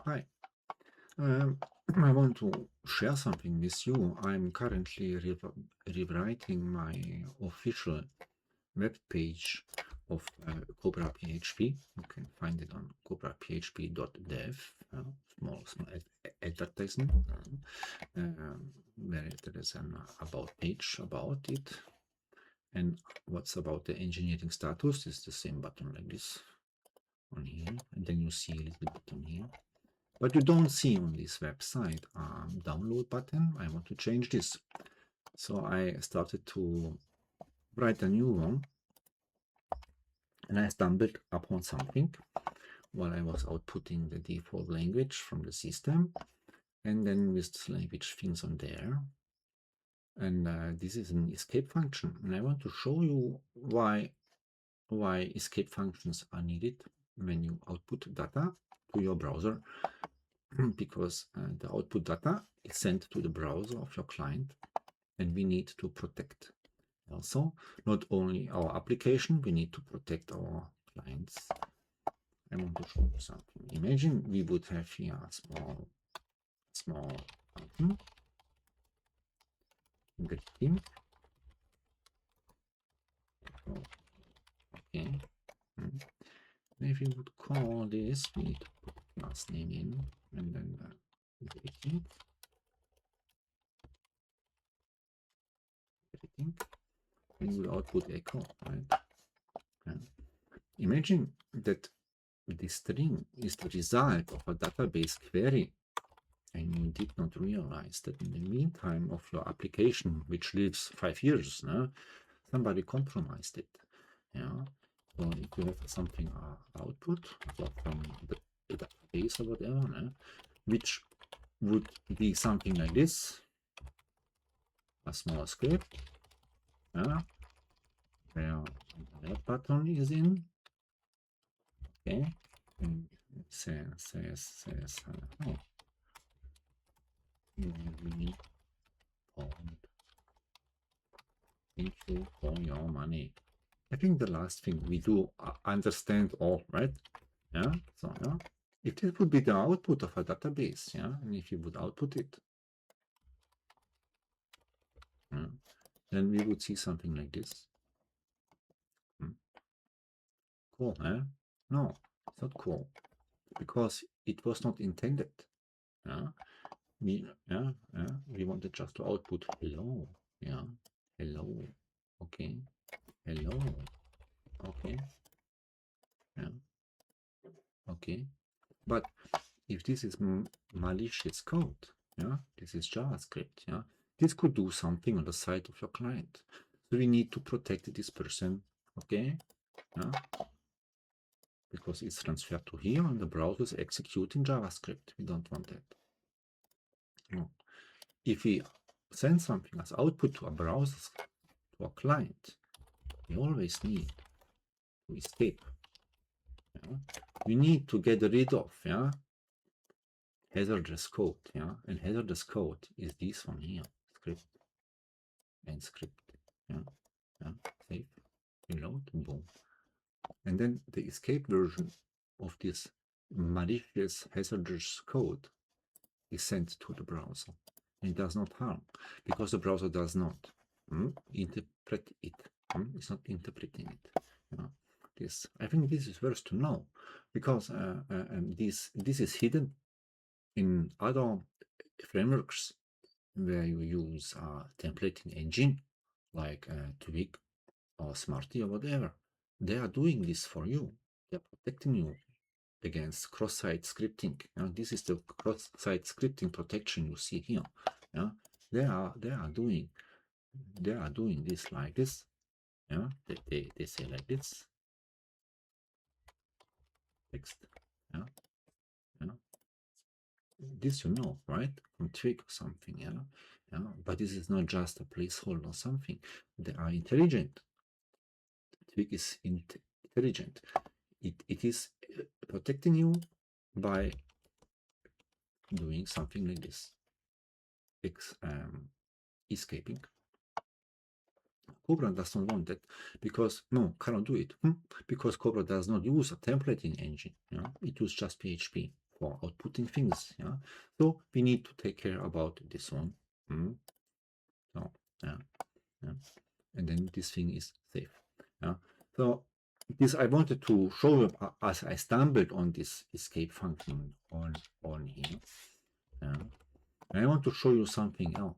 Hi. I want to share something with you. I'm currently rewriting my official web page of cobraPHP. You can find it on cobraPHP.dev, small advertisement, where there is an about page about it. And what's about the engineering status is the same button like this on here. And then you see a little button here. But you don't see on this website a download button. I want to change this. So I started to write a new one. And I stumbled upon something while I was outputting the default language from the system. And then with this language things on there. And this is an escape function. And I want to show you why escape functions are needed when you output data to your browser. Because the output data is sent to the browser of your client, and we need to protect also not only our application, we need to protect our clients. I want to show you something. Imagine we would have here a small button, greeting. Okay. If we would call this, we need to put the class name in, and then greeting. And we output echo, right? Yeah. Imagine that the string is the result of a database query, and you did not realize that in the meantime of your application, which lives 5 years, somebody compromised it. Yeah. So if you have something output from the database or whatever, which would be something like this, a small script, where the red button is in, okay, and it says oh, we thank you for your money. I think the last thing we do understand all, right? Yeah. So yeah, if this would be the output of a database, yeah, and if you would output it, then we would see something like this. Cool, eh? No, it's not cool because it was not intended. Yeah. We wanted just to output hello. Yeah. Hello. Okay. Hello. Okay. Yeah. Okay. But if this is malicious code, yeah, this is JavaScript, yeah, this could do something on the side of your client. So we need to protect this person, okay, yeah, because it's transferred to here and the browser is executing JavaScript. We don't want that. No. If we send something as output to a browser, to a client, we always need to escape. Yeah? We need to get rid of, yeah, hazardous code, yeah, and hazardous code is this one here, script and script, yeah, save, reload, boom, and then the escape version of this malicious hazardous code is sent to the browser. It does not harm because the browser does not interpret it. It's not interpreting it. This, I think this is worth to know because this is hidden in other frameworks where you use a templating engine like Twig or Smarty or whatever. They are doing this for you. They are protecting you against cross-site scripting. This is the cross-site scripting protection you see here. Yeah, they are doing this like this. Yeah, they say like this. Text. Yeah, yeah. This you know, right? From Twig or something. Yeah. But this is not just a placeholder or something. They are intelligent. Twig is intelligent. It is protecting you by doing something like this. Escaping. Cobra does not want that because no, cannot do it because Cobra does not use a templating engine. It uses just PHP for outputting things. Yeah, so we need to take care about this one. So yeah, and then this thing is safe. Yeah, so this I wanted to show you as I stumbled on this escape function on here. Yeah, and I want to show you something else.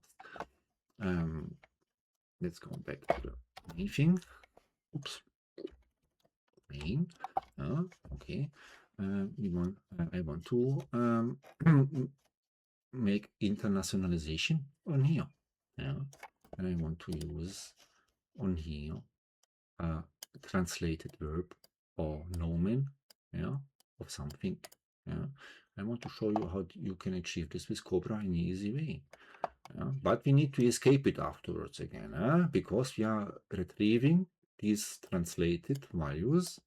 Let's go back to the main thing. Oops, main. Okay. I want to make internationalization on here. Yeah, and I want to use on here a translated verb or nomen, yeah, of something. Yeah, I want to show you how you can achieve this with Cobra in an easy way. But we need to escape it afterwards again, because we are retrieving these translated values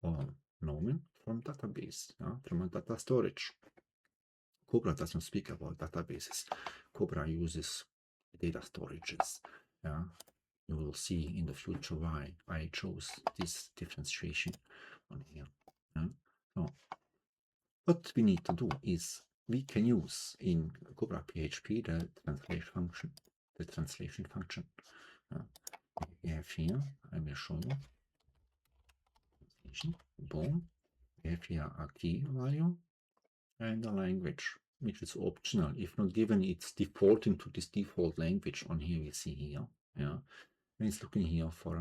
or nomen from database, from a data storage. Cobra doesn't speak about databases. Cobra uses data storages. Yeah, you will see in the future why I chose this differentiation on here. So what we need to do is we can use in cobraPHP the translation function. We have here, I will show you. Translation, boom. We have here a key value and a language, which is optional. If not given, it's defaulting to this default language on here. We see here, yeah. And it's looking here for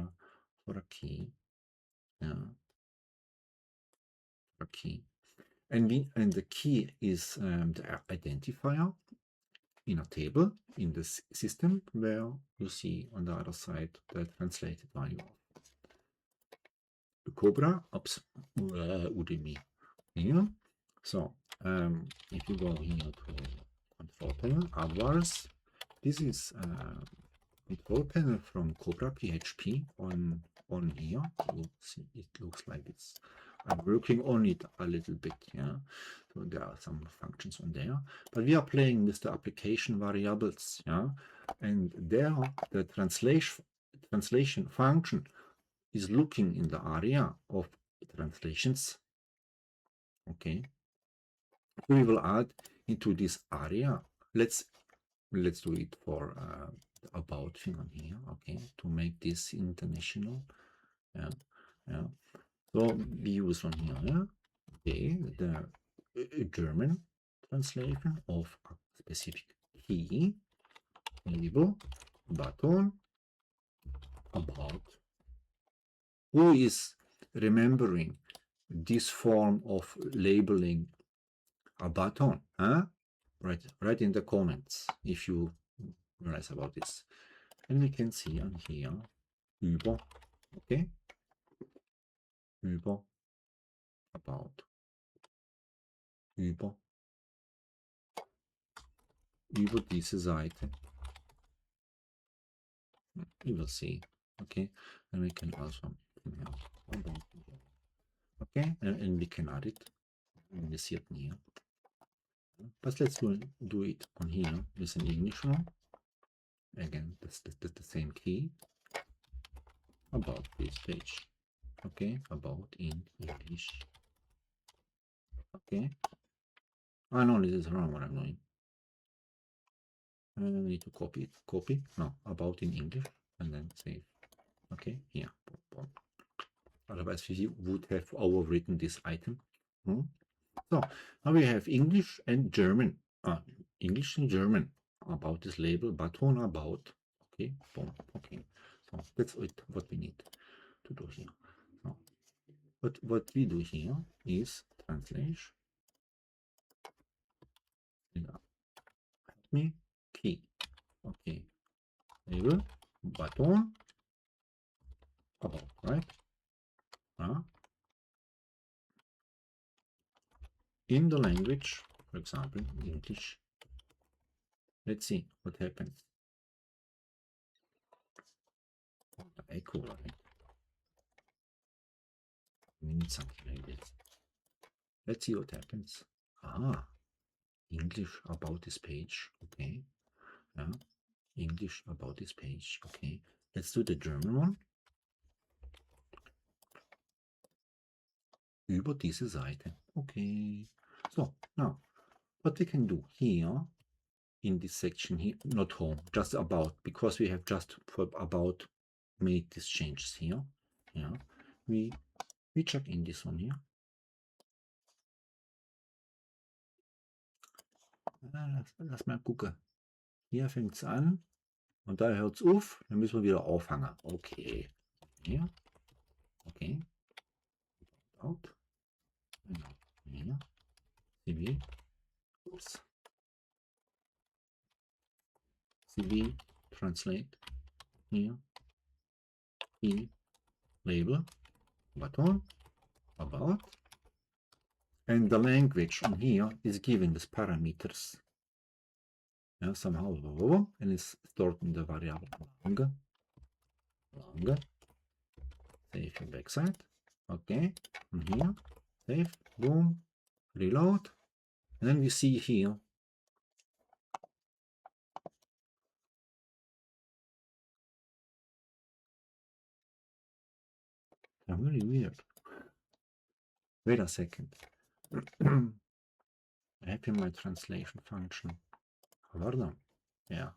a key, yeah, a key, and the key is the identifier in a table in the system where you see on the other side the translated value of Cobra. Oops, Udemy here. So if you go here to control panel, AppVars, this is control panel from cobraPHP on here. You see, it looks like this. I'm working on it a little bit, yeah. So there are some functions on there, but we are playing with the application variables, yeah. And there, the translation function is looking in the area of translations. Okay, so we will add into this area. Let's do it for about thing on here. Okay, to make this international. Yeah. So we use on here, okay, the German translation of a specific key, label, button, about. Who is remembering this form of labeling a button? Write in the comments if you realize about this. And we can see on here, über, okay, über, about, über diese Seite. You will see, okay, and we can also, okay, and we can add it, and we see it here. But let's do it on here with an English one. Again, that's the same key. About this page, okay, about in English, okay. I know this is wrong what I'm doing. I need to copy, no, about in English, and then save, okay, here. Otherwise we would have overwritten this item. So now we have English and German. English and German about this label, button about. Okay, boom. Okay, so that's it. What we need to do here. So, what we do here is translation. Me key. Okay, label, button, about, right? In the language, for example, English. Let's see what happens. Echo, right? We need something like this. Let's see what happens. English about this page. Okay. English about this page. Okay. Let's do the German one. Über diese Seite. Okay. So now what we can do here in this section here, not home, just about, because we have just for about made these changes here. Yeah, we check in this one here. Lass mal gucken. Hier fängt es an und da hört es auf. Dann müssen wir wieder auffangen. Okay. Hier. Okay. Out. Genau. Hier. CV. Ups. CV. Translate. Here. E. Label. Button. About. And the language on here is given as parameters. Yeah, somehow, and it's stored in the variable longer. Save your backside. Okay, and here, save, boom, reload, and then we see here very weird. Wait a second. I have in my translation function. Pardon. Yeah,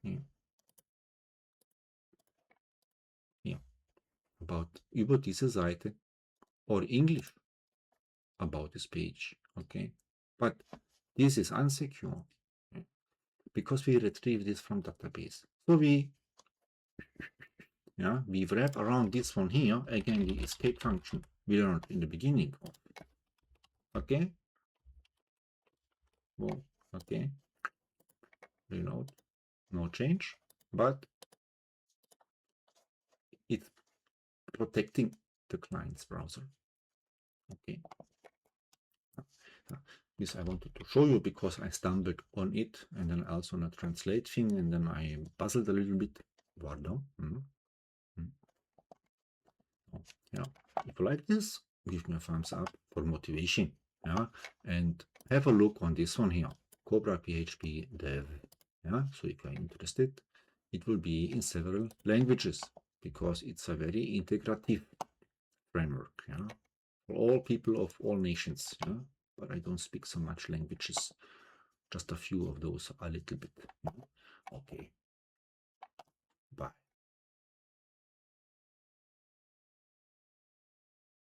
hier. About über diese Seite or English about this page. Okay, but this is unsecure because we retrieve this from database. So we wrap around this one here again, the escape function we learned in the beginning of. Okay. Well, okay. Reload. No change, but it's protecting the client's browser. Okay. This I wanted to show you because I stumbled on it and then also on a translate thing and then I puzzled a little bit. Pardon. Yeah, if you like this, give me a thumbs up for motivation. Yeah, and have a look on this one here, cobraPHP dev. Yeah, so if you're interested, it will be in several languages because it's a very integrative framework. Yeah, for all people of all nations. Yeah, but I don't speak so much languages, just a few of those, a little bit. Okay, bye.